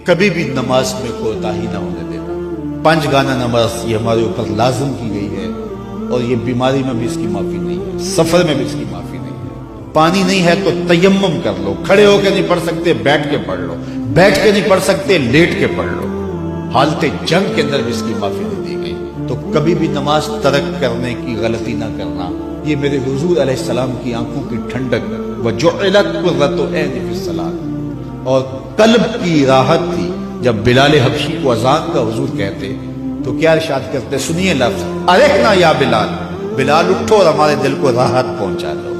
کبھی بھی نماز میں کوتاہی نہ ہونے دینا۔ 5 گانا نماز یہ ہمارے اوپر لازم کی گئی ہے، اور یہ بیماری میں بھی اس کی معافی نہیں ہے، سفر میں بھی اس کی معافی نہیں ہے۔ پانی نہیں ہے تو تیمم کر لو، کھڑے ہو کے نہیں پڑھ سکتے بیٹھ کے پڑھ لو، بیٹھ کے نہیں پڑھ سکتے لیٹ کے پڑھ لو۔ حالت جنگ کے اندر بھی اس کی معافی نہیں دی گئی۔ تو کبھی بھی نماز ترک کرنے کی غلطی نہ کرنا۔ یہ میرے حضور علیہ السلام کی آنکھوں کی ٹھنڈک وجعلت قرۃ عین فی الصلاۃ، اور قلب کی راحت تھی۔ جب بلال حبشی کو اذان کا حضور کہتے تو کیا ارشاد کرتے؟ سنیے لفظ ارحنا یا بلال، بلال اٹھو اور ہمارے دل کو راحت پہنچا دو،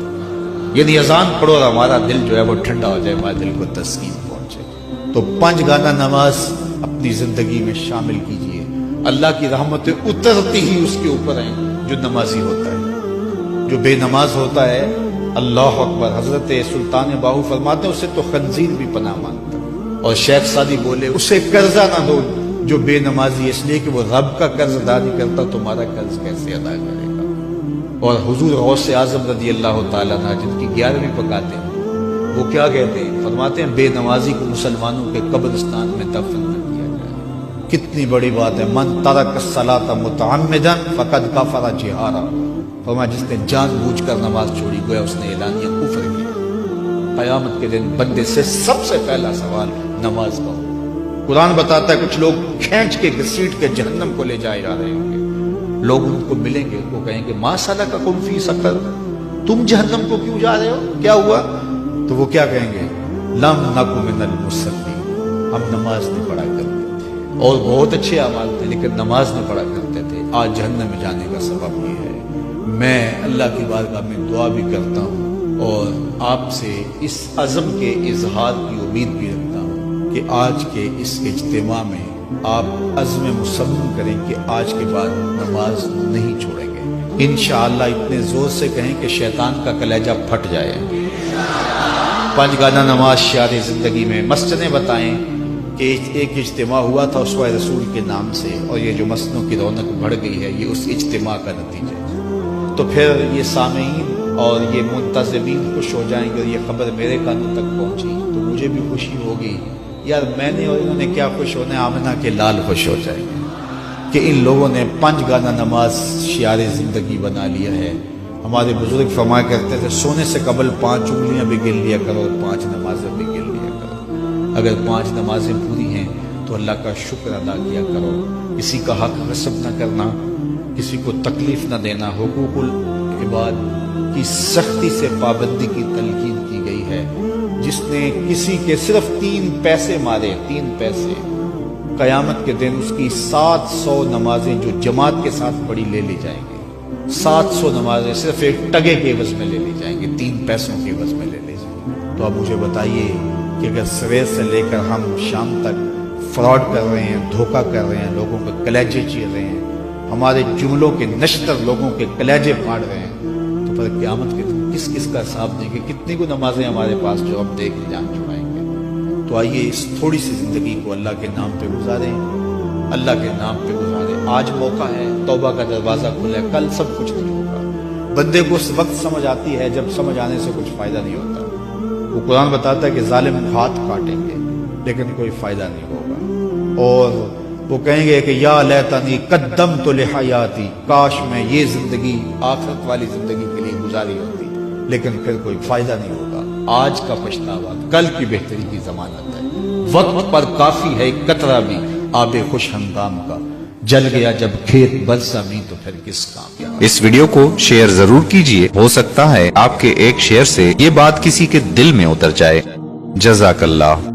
یعنی اذان پڑھو اور ہمارا دل جو ہے وہ ٹھنڈا ہو جائے، ہمارے دل کو تسکین پہنچے۔ تو 5 گانا نماز اپنی زندگی میں شامل کیجئے۔ اللہ کی رحمتیں اترتی ہی اس کے اوپر ہیں جو نمازی ہوتا ہے۔ جو بے نماز ہوتا ہے، اللہ اکبر، حضرت سلطان باہو فرماتے ہیں اسے تو خنزیر بھی پناہ مانتا ہے۔ اور شیخ سعدی بولے اسے قرضہ نہ دو جو بے نمازی، اس لیے کہ وہ رب کا قرض ادا نہیں کرتا، تمہارا قرض کیسے ادا کرے گا۔ اور حضور غوث اعظم رضی اللہ تعالیٰ عنہ جن کی 11ویں پکاتے ہیں، وہ کیا کہتے ہیں؟ فرماتے ہیں بے نمازی کو مسلمانوں کے قبرستان میں دفن نہ کیا جائے۔ کتنی بڑی بات ہے، من ترک الصلاۃ متعمدا فقد کفر جہارا، فرمایا جس نے جان بوجھ کر نماز چھوڑی گویا اس نے اعلانیہ کفر کیا۔ قیامت کے دن بندے سے سب سے پہلا سوال نماز کا ہو۔ قرآن بتاتا ہے کچھ لوگ کھینچ کے گھسیٹ کے جہنم کو لے جائے جا رہے ہوں گے۔ لوگ ان کو ملیں گے، ان کو کہیں گے ما سلککم فی سقر، تم جہنم کو کیوں جا رہے ہو، کیا ہوا؟ تو وہ کیا کہیں گے؟ لم نک من المصلین، ہم نماز نہیں پڑھا کرتے تھے، اور بہت اچھے اعمال تھے لیکن نماز نہیں پڑھا کرتے تھے، آج جہنم میں جانے کا سبب یہ ہے۔ میں اللہ کی بارگاہ میں دعا بھی کرتا ہوں اور آپ سے اس عزم کے اظہار کی امید بھی رکھتا ہوں کہ آج کے اس اجتماع میں آپ عزم مصمم کریں کہ آج کے بعد نماز نہیں چھوڑیں گے۔ انشاءاللہ اتنے زور سے کہیں کہ شیطان کا کلیجہ پھٹ جائے۔ 5 گانا نماز شعار زندگی میں۔ مسجدیں بتائیں کہ ایک اجتماع ہوا تھا اسوہ رسول کے نام سے، اور یہ جو مسجدوں کی رونق بڑھ گئی ہے یہ اس اجتماع کا نتیجہ ہے۔ تو پھر یہ سامعین اور یہ منتظمین خوش ہو جائیں گے، اور یہ خبر میرے کانوں تک پہنچی تو مجھے بھی خوشی ہوگی، یار میں نے اور انہوں نے کیا خوش ہونا ہے، آمنہ کے لال خوش ہو جائیں گے کہ ان لوگوں نے 5 گانا نماز شعار زندگی بنا لیا ہے۔ ہمارے بزرگ فرمایا کرتے تھے سونے سے قبل 5 انگلیاں بھی گن لیا کرو اور 5 نمازیں بھی گن لیا کرو۔ اگر 5 نمازیں پوری ہیں تو اللہ کا شکر ادا کیا کرو۔ کسی کا حق غصب نہ کرنا، کسی کو تکلیف نہ دینا، حقوق العباد کی سختی سے پابندی کی تلقین کی گئی ہے۔ جس نے کسی کے صرف 3 پیسے مارے، 3 پیسے، قیامت کے دن اس کی 700 نمازیں جو جماعت کے ساتھ پڑھی لے لی جائیں گی۔ 700 نمازیں صرف ایک ٹگے کے عوض میں لے لی جائیں گی، 3 پیسوں کے عوض میں لے لی جائیں گی۔ تو اب مجھے بتائیے کہ اگر سویر سے لے کر ہم شام تک فراڈ کر رہے ہیں، دھوکہ کر رہے ہیں، لوگوں کے کلیجے چیر رہے ہیں، ہمارے جملوں کے نشتر لوگوں کے کلیجے پھاڑ رہے ہیں، تو پھر قیامت کے دن کس کس کا حساب دیں گے؟ کتنی کو نمازیں ہمارے پاس جو ہم دیکھ کے جان چھڑائیں گے؟ تو آئیے اس تھوڑی سی زندگی کو اللہ کے نام پہ گزاریں، اللہ کے نام پہ گزاریں۔ آج موقع ہے، توبہ کا دروازہ کھلا ہے، کل سب کچھ نہیں ہوگا۔ بندے کو اس وقت سمجھ آتی ہے جب سمجھ آنے سے کچھ فائدہ نہیں ہوتا۔ وہ قرآن بتاتا ہے کہ ظالم ہاتھ کاٹیں گے لیکن کوئی فائدہ نہیں ہوگا، اور وہ کہیں گے کہ یا لیتنی قدمت لحیاتی، کاش میں یہ زندگی آخرت والی زندگی کے لیے گزاری ہوتی، لیکن پھر کوئی فائدہ نہیں ہوگا۔ آج کا پچھتاوا کل کی بہتری کی ضمانت ہے۔ وقت پر کافی ہے ایک قطرہ بھی آب خوش ہنگام کا، جل گیا جب کھیت برسا بھی تو پھر کس کام۔ اس ویڈیو کو شیئر ضرور کیجئے، ہو سکتا ہے آپ کے ایک شیئر سے یہ بات کسی کے دل میں اتر جائے۔ جزاک اللہ۔